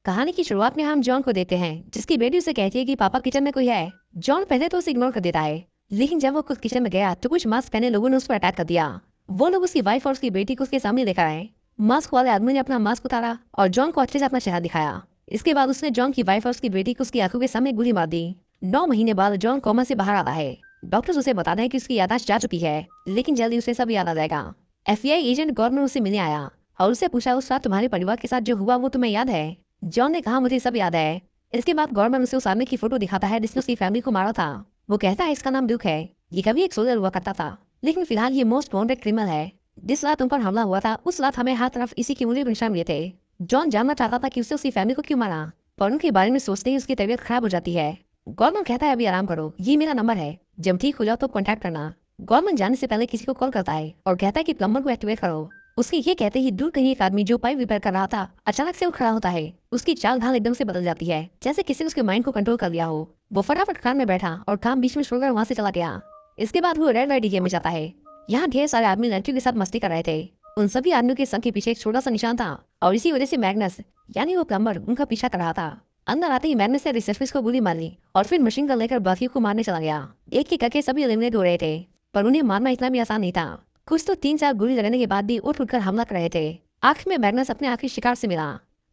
कहानी की शुरुआत में हम जॉन को देखते हैं जिसकी बेटी उसे कहती है कि पापा किचन में कोई है। जॉन पहले तो उसे इग्नोर कर देता है, लेकिन जब वो खुद किचन में गया तो कुछ मास्क पहने लोगों ने उस पर अटैक कर दिया। वो लोग उसकी वाइफ और उसकी बेटी को उसके सामने लेकर आए। मास्क वाले आदमी ने अपना मास्क उतारा और जॉन को अच्छे से अपना चेहरा दिखाया। इसके बाद उसने जॉन की वाइफ और उसकी बेटी को उसकी आंखों के सामने गोली मार दी। 9 महीने बाद जॉन कोमा से बाहर आता है। डॉक्टर्स उसे बताते हैं कि उसकी याददाश्त जा चुकी है, लेकिन जल्दी उसे सब याद आ जाएगा। FBI एजेंट गवर्नर उसे मिलने आया और उससे पूछा उस रात तुम्हारे परिवार के साथ जो हुआ वो तुम्हें याद है। जॉन ने कहा मुझे सब याद है। इसके बाद गवर्नमेंट उसे उस आदमी की फोटो दिखाता है जिसने उसकी फैमिली को मारा था। वो कहता है इसका नाम ड्यूक है, ये कभी एक सोल्जर हुआ करता था, लेकिन फिलहाल ये मोस्ट वांटेड क्रिमिनल है। जिस रात उन पर हमला हुआ था उस रात हमें हर तरफ इसी की उंगली पर निशान मिले थे। जॉन जानना चाहता था कि उससे उसकी फैमिली को क्यों मारा, पर उनके बारे में सोचते ही उसकी तबीयत खराब हो जाती है। गवर्नमेंट कहता है अभी आराम करो, ये मेरा नंबर है, जब ठीक हो जाओ तो कॉन्टैक्ट करना। गवर्नमेंट जाने से पहले किसी को कॉल करता है और कहता है कि प्लम्बर को एक्टिवेट करो। उसके ये कहते ही दूर कहीं एक आदमी जो पाइप रिपेयर कर रहा था अचानक से वो खड़ा होता है। उसकी चाल ढाल एकदम से बदल जाती है, जैसे किसी ने उसके माइंड को कंट्रोल कर लिया हो। वो फटाफट कार में बैठा और काम बीच में छोड़कर वहाँ से चला गया। इसके बाद वो रेड लाइट एरिया में जाता है। यहाँ ढेर सारे आदमी लड़कियों के साथ मस्ती कर रहे थे। उन सभी आदमियों के संग के पीछे एक छोटा सा निशान था और इसी वजह से मैग्नस यानी वो प्लम्बर उनका पीछा कर रहा था। अंदर आते ही मैग्नस ने रिसेप्शनिस्ट को गोली मार ली और फिर मशीन गन लेकर बाकियों को मारने चला गया। एक एक करके सभी एलिमिनेट हो रहे थे, पर उन्हें मारना इतना भी आसान नहीं था। कुछ तो 3-4 गोली लगने के बाद भी उठ उठकर हमला कर रहे थे। आखिर में मैग्नस अपने आखिरी शिकार से मिला।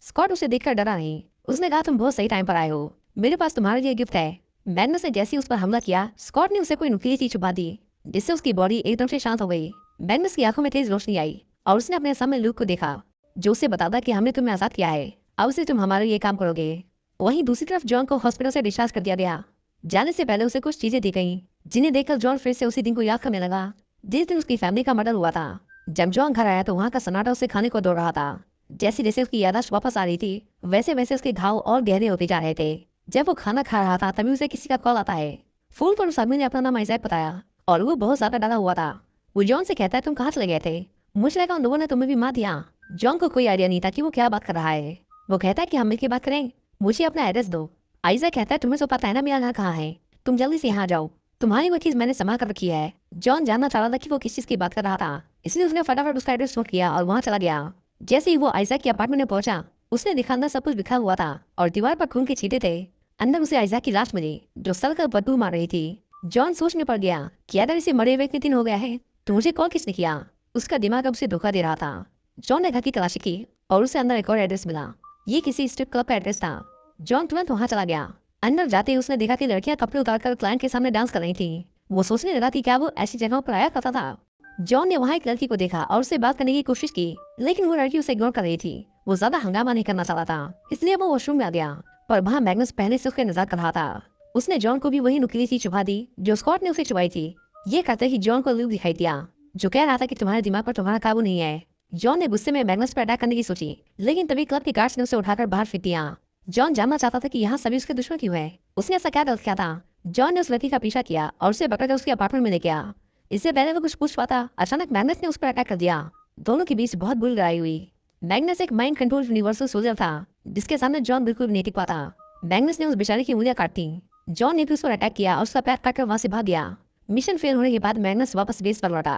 स्कॉट उसे देखकर डरा नहीं। उसने कहा तुम बहुत सही टाइम पर आए हो, मेरे पास तुम्हारे लिए गिफ्ट है। मैग्नस ने जैसे ही उस पर हमला किया स्कॉट ने उसे कोई नुकीली चीज छुपा दी, जिससे उसकी बॉडी एकदम से शांत हो गई। मैग्नस की आंखों में तेज रोशनी आई और उसने अपने सामने लूक को देखा, जो उसे बताता कि हमने तुम्हें आजाद किया है, अब से तुम हमारे लिए काम करोगे। वहीं दूसरी तरफ जॉन को हॉस्पिटल से डिस्चार्ज कर दिया गया। जाने से पहले उसे कुछ चीजें दी गई जिन्हें देखकर जॉन फिर से उसी दिन को याद करने लगा जिस दिन उसकी फैमिली का मर्डर हुआ था। जब जॉन घर आया तो वहाँ का सन्नाटा उसे खाने को दौड़ रहा था। जैसे जैसे उसकी याददाश्त वापस आ रही थी वैसे वैसे उसके घाव और गहरे होते जा रहे थे। जब वो खाना खा रहा था तभी उसे किसी का कॉल आता है। फोन पर उस आदमी ने अपना नाम आइजैक बताया और वो बहुत ज्यादा डरा हुआ था। वो जॉन से कहता है तुम कहाँ चले गए थे, मुझे लगा उन लोगों ने तुम्हें भी मार दिया। जॉन को कोई आइडिया नहीं था कि वो क्या बात कर रहा है। वो कहता है कि हम मिलकर बात करें, मुझे अपना एड्रेस दो। आइजैक कहता है तुम्हें तो पता है ना मेरा घर कहाँ है, तुम जल्दी से यहाँ जाओ, तुम्हारी वो चीज मैंने संभाल कर रखी है। जॉन जानना चाह रहा था कि वो किस चीज की बात कर रहा था, इसलिए उसने फटाफट उसका एड्रेस नोट किया और वहाँ चला गया। जैसे ही वो आइजैक के अपार्टमेंट में पहुंचा उसने देखा अंदर सब कुछ बिखरा हुआ था और दीवार पर खून के छींटे थे। अंदर उसे आइजैक की लाश मिली जो सड़ कर बदबू मार रही थी। जॉन सोचने पड़ गया कि अगर इसे मरे हुए इतने दिन हो गया है तो मुझे कॉल किसने किया। उसका दिमाग अब उसे धोखा दे रहा था। जॉन ने घर की तलाशी की और उसे अंदर एक और एड्रेस मिला। ये किसी स्ट्रिप क्लब का एड्रेस था। जॉन तुरंत वहाँ चला गया। अंदर जाते ही उसने देखा कि लड़कियां कपड़े उतारकर क्लाइंट के सामने डांस कर रही थी। वो सोचने लगा कि क्या वो ऐसी जगहों पर आया करता था। जॉन ने वहाँ एक लड़की को देखा और उससे बात करने की कोशिश की, लेकिन वो लड़की उसे इग्नोर कर रही थी। वो ज्यादा हंगामा नहीं करना चाहता था, इसलिए वो वॉशरूम में आ गया, पर वहाँ मैग्नस पहले से उसके नजर कर रहा था। उसने जॉन को भी वही नुकीली चीज छुपा दी जो स्कॉट ने उसे छुपाई थी। ये कहते ही जॉन को लूक दिखाई दिया जो कह रहा था कि तुम्हारे दिमाग पर तुम्हारा काबू नहीं है। जॉन ने गुस्से में मैग्नस पर अटैक करने की सोची, लेकिन तभी क्लब के गार्ड्स ने उसे उठाकर बाहर फेंक दिया। जॉन जानना चाहता था कि यहाँ सभी उसके दुश्मन क्यों है, उसने ऐसा क्या गलत किया था। जॉन ने उस लड़की का पीछा किया और उसे पकड़कर उसके अपार्टमेंट में ले गया। इससे पहले वो कुछ पूछ पाता अचानक मैग्नस ने उस पर अटैक कर दिया। दोनों के बीच बहुत बुरी लड़ाई हुई। मैग्नस एक माइंड कंट्रोल यूनिवर्सल सोल्जर था जिसके सामने जॉन बिल्कुल नहीं टिक पाता। मैग्नस ने उस बेचारे की उंगलियां काट दी। जॉन ने भी उस पर अटैक किया और उसका पैर काटकर वहां से भाग गया। मिशन फेल होने के बाद मैग्नस वापस बेस पर लौटा।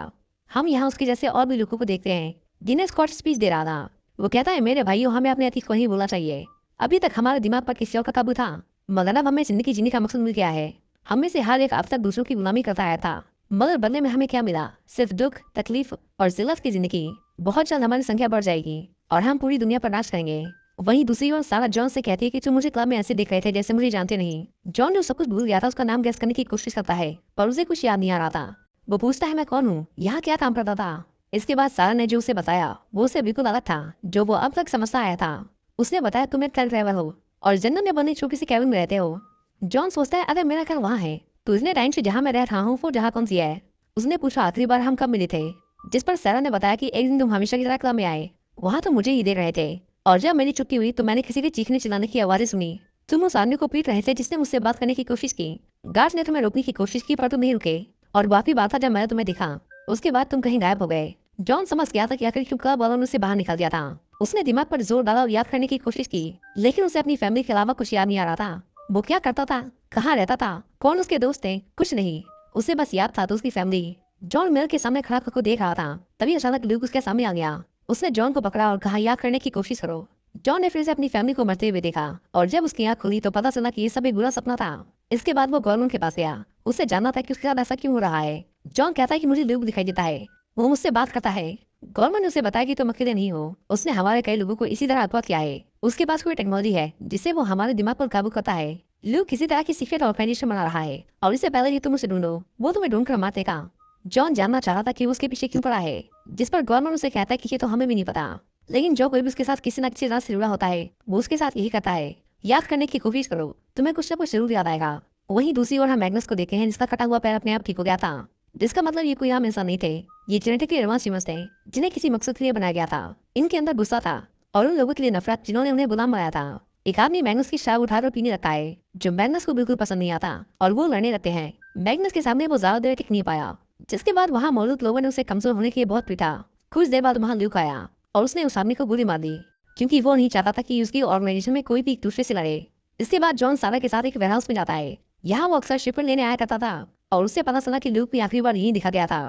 हम यहाँ उसके जैसे और भी लोगों को देखते हैं जिन्हें स्कॉट स्पीच दे रहा था। वो कहता है मेरे भाइयों हमें अपने अतीत को नहीं भूलना चाहिए। अभी तक हमारे दिमाग पर किसी और का काबू था, मगर अब हमें जिंदगी जीने का मकसद मिल गया है। हमें से हर एक अब तक दूसरों की गुलामी करता आया था, मगर बदले में हमें क्या मिला, सिर्फ दुख, तकलीफ और जिल्लत की जिंदगी। बहुत जल्द हमारी संख्या बढ़ जाएगी और हम पूरी दुनिया पर राज करेंगे। वहीं दूसरी ओर सारा जॉन से कहती है कि तुम मुझे क्लब में ऐसे देख रहे थे जैसे मुझे जानते नहीं। जॉन जो सब कुछ भूल गया था उसका नाम गैस करने की कोशिश करता है, पर उसे कुछ याद नहीं आ रहा था। वो पूछता है मैं कौन हूँ, यहाँ क्या काम करता था। इसके बाद सारा ने जो उसे बताया वो उसे बिल्कुल अलग था जो वो अब तक समझता आया था। उसने बताया तुम एक ट्रक ड्राइवर हो और जन्नत में बनी छोटी सी कैबिन में रहते हो। जॉन सोचता है अरे मेरा घर वहाँ है, तो इतने टाइम से जहाँ मैं रह रहा हूँ वो जहाँ कौन सी है। उसने पूछा आखिरी बार हम कब मिले थे, जिस पर सारा ने बताया कि एक दिन तुम हमेशा की तरह क्लब में आए, वहाँ तो मुझे ही देख रहे थे, और जब मेरी छुट्टी हुई तो मैंने किसी के चीखने चिल्लाने की आवाजें सुनी। तुम उस आदमी को पीट रहे थे जिसने मुझसे बात करने की कोशिश की। गार्ड ने तुम्हें रोकने की कोशिश की पर तुम नहीं रुके, और बाकी बात था जब मैंने तुम्हें देखा उसके बाद तुम कहीं गायब हो गए। जॉन समझ गया था कि आखिर क्यों क्लब वालों ने उसे बाहर निकाल दिया था। उसने दिमाग पर जोर डाला और याद करने की कोशिश की, लेकिन उसे अपनी फैमिली के अलावा कुछ याद नहीं आ रहा था। वो क्या करता था, कहाँ रहता था, कौन उसके दोस्त थे, कुछ नहीं। उसे बस याद था तो उसकी फैमिली। जॉन मिरर के सामने खड़ा खुद को देख रहा था, तभी अचानक ल्यूक उसके सामने आ गया। उसने जॉन को पकड़ा और कहा याद करने की कोशिश करो। जॉन ने फिर से अपनी फैमिली को मरते हुए देखा और जब उसकी आंख खुली तो पता चला कि ये सब एक बुरा सपना था। इसके बाद वो गॉर्डन के पास गया। उससे जानना था कि उसके साथ ऐसा क्यों हो रहा है। जॉन कहता है कि मुझे ल्यूक दिखाई देता है, वो मुझसे बात करता है। गॉर्डन ने उसे बताया कि तुम अकेले नहीं हो, उसने हमारे कई लोगों को इसी तरह अगवा किया है। उसके पास कोई टेक्नोलॉजी है जिससे वो हमारे दिमाग पर काबू करता है। ल्यूक किसी तरह की सीक्रेट ऑर्गेनाइजेशन बना रहा है और इससे पहले कि तुम उसे ढूंढो वो तुम्हें ढूंढ कर मार देगा। जॉन जानना चाह रहा था कि वो उसके पीछे क्यों पड़ा है, जिस पर गवर्नमेंट उसे कहता है कि ये तो हमें भी नहीं पता। लेकिन जो कोई भी उसके साथ किसी न किसी तरह से जुड़ा होता है वो उसके साथ यही करता है। याद करने की कोशिश करो, तुम्हें कुछ न कुछ जरूर याद आएगा। वहीं दूसरी ओर हम मैग्नस को देखे हैं जिसका कटा हुआ पैर अपने आप ठीक हो गया था, जिसका मतलब ये कोई आम इंसान नहीं थे। ये जेनेटिकली एडवांस ह्यूमंस थे जिन्हें किसी मकसद के लिए बनाया गया था। इनके अंदर गुस्सा था और उन लोगों के लिए नफरत जिन्होंने उन्हें गुलाम बनाया था। एक आदमी मैग्नस की शराब उठाकर पीने लगता है जो मैग्नस को बिल्कुल पसंद नहीं आता और वो लड़ने लगते हैं। मैग्नस के सामने वो ज्यादा देर टिक नहीं पाया, जिसके बाद वहाँ मौजूद लोगों ने उसे कमजोर होने के लिए बहुत पीटा। कुछ देर बाद वहाँ ल्यूक आया और उसने उस आदमी को गोली मार दी, क्योंकि वो नहीं चाहता था कि उसकी ऑर्गेनाइजेशन में कोई भी एक दूसरे से लड़े। इसके बाद जॉन सारा के साथ एक वेयरहाउस में जाता है। यहाँ वो अक्सर शिपमेंट लेने आया करता था और उससे पता चला कि ल्यूक भी आखिरी बार यही दिखा गया था।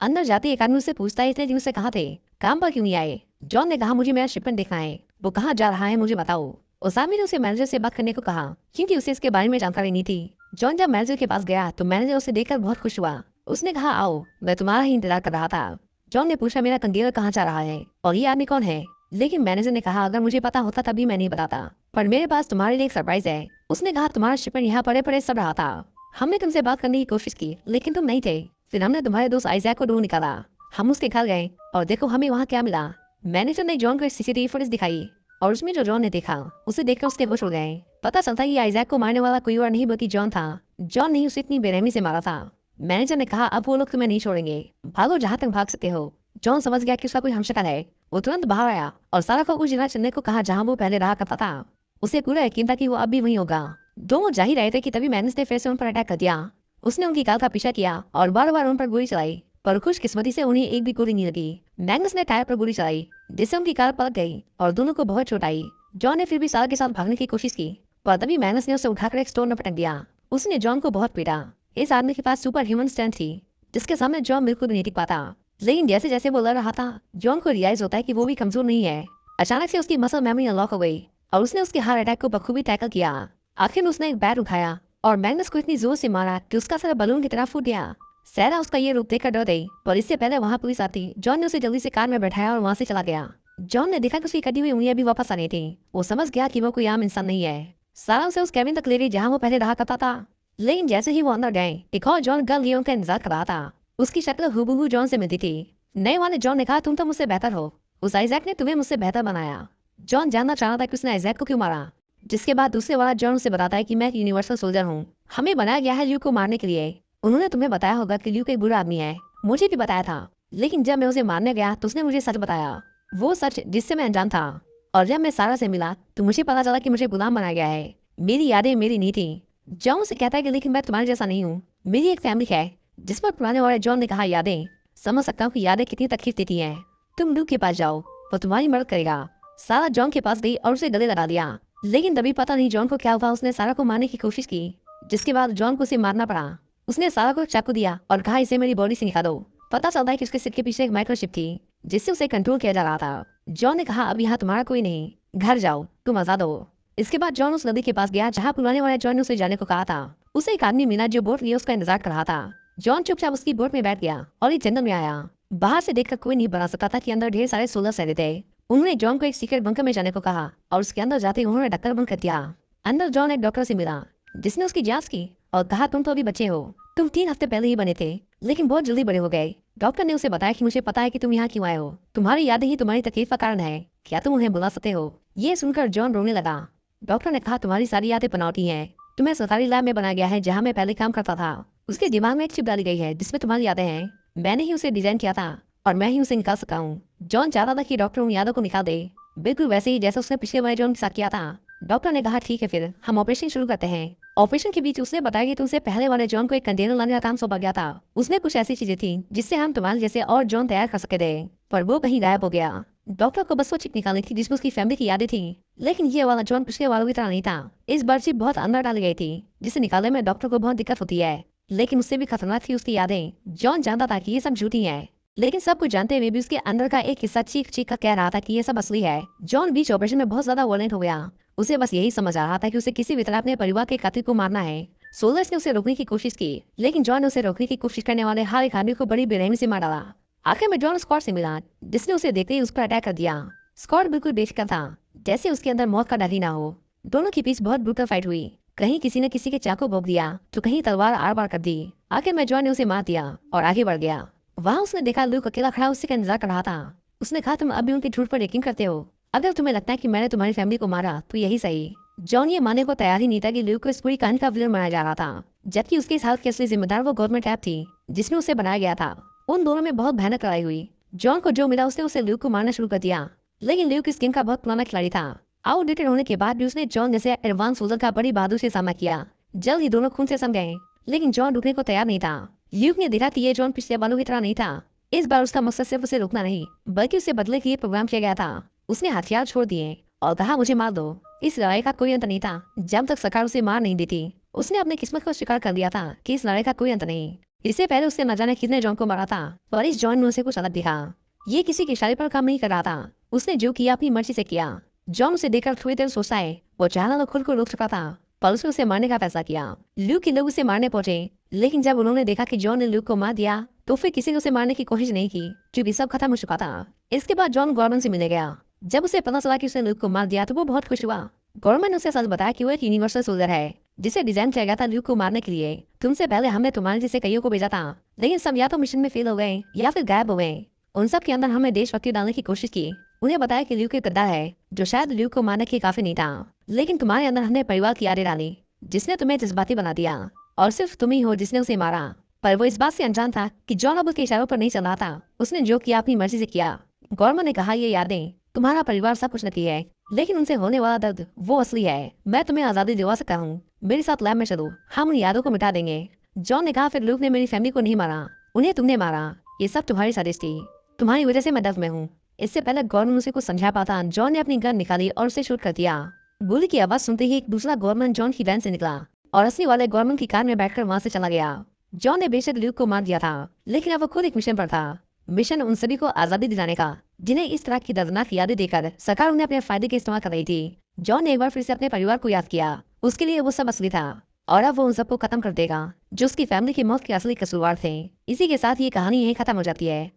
अंदर जाते एक आदमी उससे पूछता है इसने जिनसे कहा थे काम पर क्यों नहीं आए। जॉन ने कहा मुझे मेरा शिपमेंट देखना है, वो कहाँ जा रहा है मुझे बताओ। उस आदमी ने उसे मैनेजर से बात करने को कहा क्योंकि उसे इसके बारे में जानकारी नहीं थी। जॉन जब मैनेजर के पास गया तो मैनेजर उसे देखकर बहुत खुश हुआ। उसने कहा आओ, मैं तुम्हारा ही इंतजार कर रहा था। जॉन ने पूछा मेरा कंगेयर कहाँ जा रहा है और ये आदमी कौन है। लेकिन मैनेजर ने कहा अगर मुझे पता होता तभी मैं नहीं बताता, पर मेरे पास तुम्हारे लिए एक सरप्राइज है। उसने कहा तुम्हारा शिपमेंट यहाँ पड़े पड़े सब रहा था। हमने तुमसे बात करने की कोशिश की लेकिन तुम नहीं थे। फिर हमने तुम्हारे दोस्त आइजैक को ढूंढ निकाला। हम उसके घर गए और देखो हमें वहाँ क्या मिला। मैनेजर ने जॉन को सीसीटीवी फुटेज दिखाई और उसमें जो जॉन ने देखा उसे देखकर उसके होश उड़ गए। पता चलता कि आइजैक को मारने वाला कोई और नहीं बल्कि जॉन था। जॉन ने उसे इतनी बेरहमी से मारा था। मैनेजर ने कहा अब वो लोग तुम्हें नहीं छोड़ेंगे, भागो जहाँ तक भाग सकते हो। जॉन समझ गया कि उसका कोई हमशक्ल है। वो तुरंत बाहर आया और सारा को उस जगह चलने को कहा जहाँ वो पहले रहा करता था। उसे पूरा यकीन था कि वो अब भी वहीं होगा। दोनों जा ही रहे थे कि तभी मैनेजर ने फिर से उन पर अटैक कर दिया। उसने उनकी कार का पीछा किया और बार बार उन पर गोली चलाई, पर खुशकिस्मती से उन्हें एक भी गोली नहीं लगी। मैग्नस ने टायर पर गोली चलाई जिससे उनकी कार पलट गई और दोनों को बहुत चोट आई। जॉन ने फिर भी सारा के साथ भागने की कोशिश की, पर तभी मैग्नस ने उसे उठाकर एक स्टोर में पटक दिया। उसने जॉन को बहुत पीटा। इस आदमी के पास सुपर ह्यूमन स्ट्रेंथ थी जिसके सामने जॉन बिल्कुल भी नहीं टिक पाता। लेकिन जैसे जैसे वो लड़ रहा था जॉन को रियलाइज होता है कि वो भी कमजोर नहीं है। अचानक से उसकी मसल मेमोरी अनलॉक हो गई और उसने उसके हार्ट अटैक को बखूबी टैकल किया। आखिर उसने एक बैट उठाया और मैग्नस को इतनी जोर से मारा कि उसका सर बलून की तरह फूट गया। सैरा उसका ये रूप देखकर डर गई, पर इससे पहले वहाँ पुलिस आती जॉन ने उसे जल्दी से कार में बैठाया और वहाँ से चला गया। जॉन ने देखा कि उसकी कटी हुई उंगलियां भी वापस आ रही थी। वो समझ गया कि वो कोई आम इंसान नहीं है। सारा उसे उस कैबिन तक ले गई जहाँ वो पहले रहा करता था। लेकिन जैसे ही वो अंदर गए एक और जॉन गल लियोन का इंतजार कर रहा था। उसकी शक्ल हूबहू जॉन से मिलती थी। नए वाले जॉन ने कहा तुम तो मुझसे बेहतर हो, उस आइजैक ने तुम्हें मुझसे बेहतर बनाया। जॉन जानना चाह रहा था कि उसने आइजैक को क्यों मारा, जिसके बाद दूसरे वाला जॉन उसे बताता है कि मैं एक यूनिवर्सल सोल्जर हूँ, हमें बनाया गया है ल्यूक को मारने के लिए। उन्होंने तुम्हें बताया होगा कि ल्यूक एक बुरा आदमी है, मुझे भी बताया था। लेकिन जब मैं उसे मारने गया तो उसने मुझे सच बताया, वो सच जिससे मैं अनजान था। और जब मैं सारा से मिला तो मुझे पता चला कि मुझे गुलाम बनाया गया है। मेरी यादें मेरी नहीं थी। जॉन से कहता है कि लेकिन मैं तुम्हारे जैसा नहीं हूँ, मेरी एक फैमिली है। जिस पर पुराने वाले जॉन ने कहा यादें, समझ सकता हूँ कि यादें कितनी तकलीफ देती हैं। तुम ल्यूक के पास जाओ, वो तुम्हारी मदद करेगा। सारा जॉन के पास गई और उसे गले लगा दिया। लेकिन तभी पता नहीं जॉन को क्या हुआ, उसने सारा को मारने की कोशिश की, जिसके बाद जॉन को उसे मारना पड़ा। उसने सारा को चाकू दिया और कहा इसे मेरी बॉडी से निकालो। पता चलता है कि उसके सिर के पीछे एक माइक्रोचिप थी जिससे उसे कंट्रोल किया जा रहा था। जॉन ने कहा अब यहाँ तुम्हारा कोई नहीं, घर जाओ, तुम आजाद हो। इसके बाद जॉन उस नदी के पास गया जहाँ पुराने वाले जॉन ने उसे जाने को कहा था। उसे एक आदमी मिला जो बोट लिए उसका इंतजार कर रहा था। जॉन चुपचाप उसकी बोट में बैठ गया और एक जंगल में आया। बाहर से देखकर कोई नहीं बना सकता था कि अंदर ढेर सारे सोलर सेल थे। उन्होंने जॉन को एक सीक्रेट बंकर में जाने को कहा और उसके अंदर जाते ही उन्होंने ढक्कन बंद कर दिया। अंदर जॉन एक डॉक्टर से मिला जिसने उसकी जांच की और कहा तुम तो अभी बच्चे हो, तुम 3 हफ्ते पहले ही बने थे लेकिन बहुत जल्दी बड़े हो गए। डॉक्टर ने उसे बताया कि मुझे पता है कि तुम यहाँ क्यों आए हो, तुम्हारी यादें ही तुम्हारी तकलीफ का कारण है, क्या तुम उन्हें बुला सकते हो। ये सुनकर जॉन रोने लगा। डॉक्टर ने कहा तुम्हारी सारी यादें बनावटी हैं, तुम्हें सरकारी लैब में बनाया गया है जहाँ मैं पहले काम करता था। उसके दिमाग में एक चिप डाली गई है जिसमें तुम्हारी यादें हैं, मैंने ही उसे डिजाइन किया था और मैं ही उसे निकाल सका हूँ। जॉन चाहता था कि डॉक्टर उन यादों को निकाल दे, बिल्कुल वैसे ही जैसा उसने पिछले वाले जॉन के साथ किया था। डॉक्टर ने कहा ठीक है फिर हम ऑपरेशन शुरू करते हैं। ऑपरेशन के बीच उसने बताया कि तुमसे पहले वाले जॉन को एक कंटेनर लाने का काम सौंपा गया था। उसमें कुछ ऐसी चीजें थी जिससे हम तुम्हारे जैसे और जॉन तैयार कर सके थे, पर वो कहीं गायब हो गया। डॉक्टर को बस वो चिप निकालनी थी जिसमें उसकी फैमिली की यादें थी। लेकिन ये वाला जॉन पिछले वालों की तरह नहीं था। इस बार चिप बहुत अंदर डाली गई थी जिसे निकालने में डॉक्टर को बहुत दिक्कत होती है। लेकिन उससे भी खतरनाक थी उसकी यादें। जॉन जानता था कि ये सब झूठी है। लेकिन सब कुछ जानते हुए भी उसके अंदर का एक हिस्सा चीख चीख कर कह रहा था कि ये सब असली है। जॉन बीच ऑपरेशन में बहुत ज्यादा वॉलेंट हो गया। उसे बस यही समझ आ रहा था कि उसे किसी भी तरह अपने परिवार के कातिल को मारना है। सोलर्स ने उसे रोकने की कोशिश की, लेकिन जॉन ने उसे रोकने की कोशिश करने वाले हर एक आदमी को बड़ी बेरहमी से मार डाला। आखिर में जॉन स्कॉट से मिला, जिसने उसे देखते ही उस पर अटैक कर दिया। स्कॉट बिल्कुल बेफिक्र था, जैसे उसके अंदर मौत का डर ही ना हो। दोनों के बीच बहुत ब्रूटल फाइट हुई। कहीं किसी ने किसी के चाकू भोंक दिया तो कहीं तलवार आर पार कर दी। आखिर में जॉन ने उसे मार दिया और आगे बढ़ गया। वहाँ उसने देखा लूक अकेला खड़ा उसी का इंतजार कर रहा था। उसने कहा, तुम अभी उनके झूठ पर यकीन करते हो? अगर तुम्हें लगता है कि मैंने तुम्हारी फैमिली को मारा तो यही सही। जॉन ये मानने को तैयार ही नहीं था कि लूक को इस पूरी कहानी का विलन बनाया जा रहा था, जबकि उसके इस हालत की असली जिम्मेदार वो गवर्नमेंट ऐप थी जिसने उसे बनाया गया था। उन दोनों में बहुत भयानक लड़ाई हुई। जॉन को जो मिला उसने उसे लूक को मारना शुरू कर दिया, लेकिन ल्यूक इस गेम का बहुत पुराना खिलाड़ी था। आउटडेटेड होने के बाद भी उसने जॉन जैसे एडवांस सोल्जर का बड़ी बहादुर से सामना किया। जल्द ही दोनों खून से सम गए, लेकिन जॉन रुकने को तैयार नहीं था। ल्यूक ने देखा कि ये जॉन पिछले वालों की तरह नहीं था। इस बार उसका मकसद सिर्फ उसे रोकना नहीं, बल्कि उसे बदले के लिए प्रोग्राम किया गया था। उसने हथियार छोड़ दिए और कहा, मुझे मार दो। इस लड़ाई का कोई अंत नहीं था जब तक सरकार उसे मार नहीं देती। उसने अपनी किस्मत को स्वीकार कर लिया था कि इस लड़ाई का कोई अंत नहीं। इससे पहले उसने न जाने कितने जॉन को मारा था, पर इस जॉन ने उसे कुछ अलग दिखा। ये किसी के इशारे पर काम नहीं कर रहा था। उसने जो किया अपनी मर्जी से किया। जॉन उसे देखकर थोड़ी देर सोचता है। वो चाहना तो खुद को रोक चुका था, पर उसने उसे मारने का फैसला किया। ल्यूक के लोग उसे मारने पहुंचे, लेकिन जब उन्होंने देखा कि जॉन ने ल्यूक को मार दिया तो फिर किसी ने उसे मारने की कोशिश नहीं की, क्योंकि सब खत्म हो चुका था। इसके बाद जॉन गॉर्डन से मिलने गया। जब उसे पता चला कि उसने ल्यूक को मार दिया तो वो बहुत खुश हुआ। गवर्नमेंट ने उसे सच बताया कि वो एक यूनिवर्सल सोल्जर है जिसे डिजाइन किया गया था ल्यूक को मारने के लिए। तुमसे पहले हमने तुम्हारे जैसे कईयों को भेजा था, लेकिन सब या तो मिशन में फेल हो गए या फिर गायब हो गए। उन सब के अंदर हमने देशभक्ति डालने की कोशिश की। उन्हें बताया कि ल्यूक एक गद्दार है जो शायद ल्यूक को मारने के काफी नहीं था, लेकिन तुम्हारे अंदर हमने परिवार की यादें डाली जिसने तुम्हें जज्बाती बना दिया, और सिर्फ तुम ही हो जिसने उसे मारा। पर वो इस बात से अनजान था कि जॉन अब उसके इशारों पर नहीं चल रहा था। उसने जो किया अपनी मर्जी से किया। गौरमन ने कहा, ये यादें, तुम्हारा परिवार सब कुछ नहीं है, लेकिन उनसे होने वाला दर्द वो असली है। मैं तुम्हें आजादी दिलवा सकता हूँ, मेरे साथ लैब में चलो, हम उन यादों को मिटा देंगे। जॉन ने कहा, फिर ल्यूक ने मेरी फैमिली को नहीं मारा, उन्हें तुमने मारा। ये सब तुम्हारी साजिश थी, तुम्हारी वजह से मैं दर्द में हूँ। इससे पहले गवर्नमेंट उसे कुछ समझा पाता, जॉन ने अपनी गन निकाली और उसे शूट कर दिया। गोली की आवाज सुनते ही एक दूसरा गवर्नमेंट जॉन की वैन से निकला और असली वाले गवर्नमेंट की कार में बैठकर वहां से चला गया। जॉन ने बेशक ल्यूक को मार दिया था, लेकिन अब वो खुद एक मिशन पर था। मिशन उन सभी को आजादी दिलाने का जिन्हें इस तरह की दर्दनाक यादें देकर सरकार उन्हें अपने फायदे के इस्तेमाल कर रही थी। जॉन ने एक बार फिर से अपने परिवार को याद किया। उसके लिए वो सब असली था, और अब वो उन सबको खत्म कर देगा जो उसकी फैमिली की मौत के असली कसूरवार थे। इसी के साथ ये कहानी यही खत्म हो जाती है।